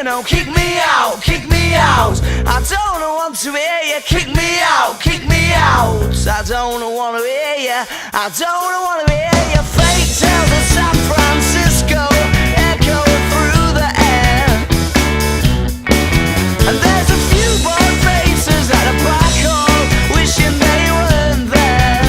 know, kick me out, kick me out. I don't want to hear you, kick me out, kick me out. I don't want to hear you, I don't want to hear you. Fake tales of San Francisco echo through the air. And there's a few bored faces at a black hole wishing they weren't there.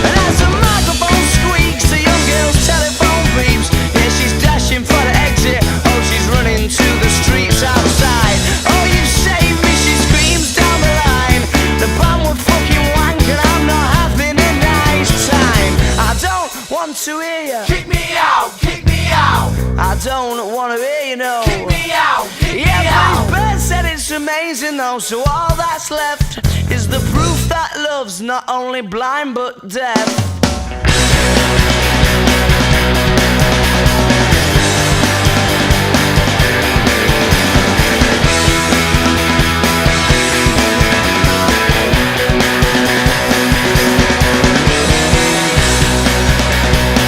And as the microphone squeaks, the young girl's telephone beeps. Yeah, she's dashing for the exit. Oh, she's running to the streets outside. Oh, you saved me, she screams down the line. The band were fucking wank and I'm not having a nice time. I don't want to hear you. Kick me out, kick me out. I don't want to hear you, no. Kick me out, kick me Yeah, out. but Bird said it's amazing though. So all that's left is the proof that love's not only blind but deaf.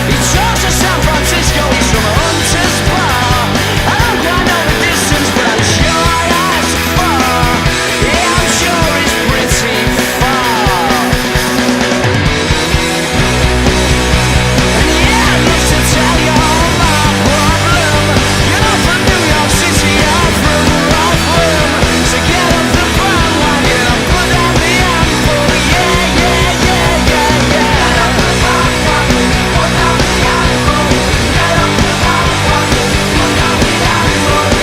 He talks to San Francisco, he's from a hunter's bar. I don't quite know the distance, but I'm sure that's far. Yeah, I'm sure it's pretty far. And yeah, I'd love to tell you all my problem. You're not from New York City, you're from Rockland. So get off the bandwagon and put down the ample. Yeah, yeah, yeah, yeah, yeah. Get off the bandwagon, put down the ample. Get off the bandwagon, put down the ample.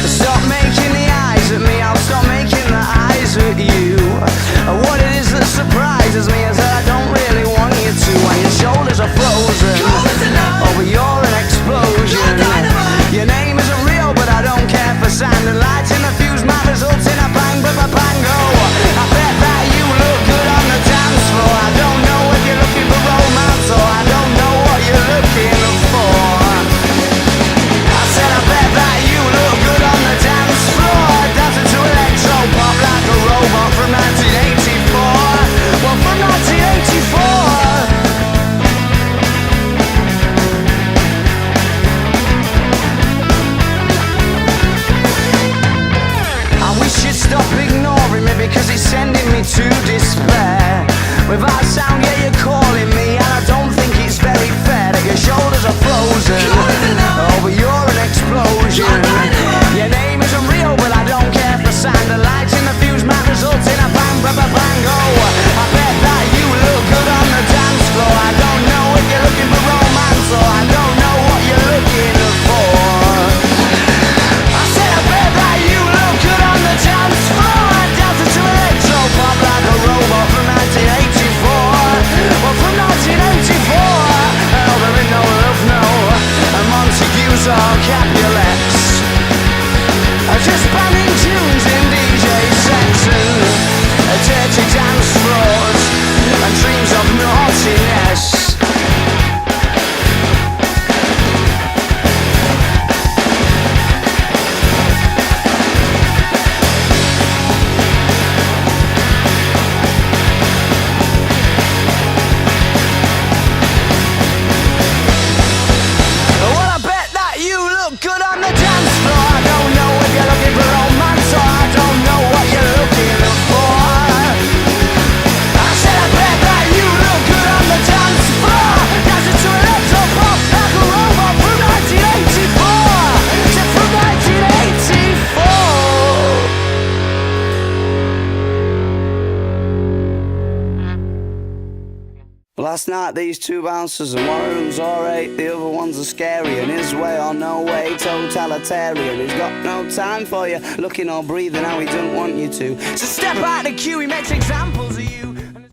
Stop making the eyes at me, I'll stop making the eyes at you. What it is that surprises me is that I don't really want you to. When your shoulders are frozen, oh, but you're an explosion. Your name isn't real, but I don't care for sand and lights in the fuse. My results in a bang, bango. I bet that you look good on the dance floor. I don't know if you're looking for romance or I don't know what you're looking for. I said I bet that you look good on the dance floor, dancing to electro pop like a robot from 1984. Well, from 1984. I wish you'd stop ignoring me because it's sending me to despair. Without sound, yeah, you're calling me, and I don't think it's very fair that your shoulders are frozen. Oh, but you're an explosion. Your name isn't real, but I don't care for sand. The lights in the fuse might result in a bang, bango. I bet that you look good on the dance floor. I don't know if you're looking for romance or I don't know what you're looking for. I said I bet that you look good on the dance floor, dancing to electro pop like a robot from 1984. Well, Last night these two bouncers, and one of them's alright, the other one's a scary, and his way or no way, totalitarian. He's got no time for you, looking or breathing how he don't want you to. So step out the queue, he makes examples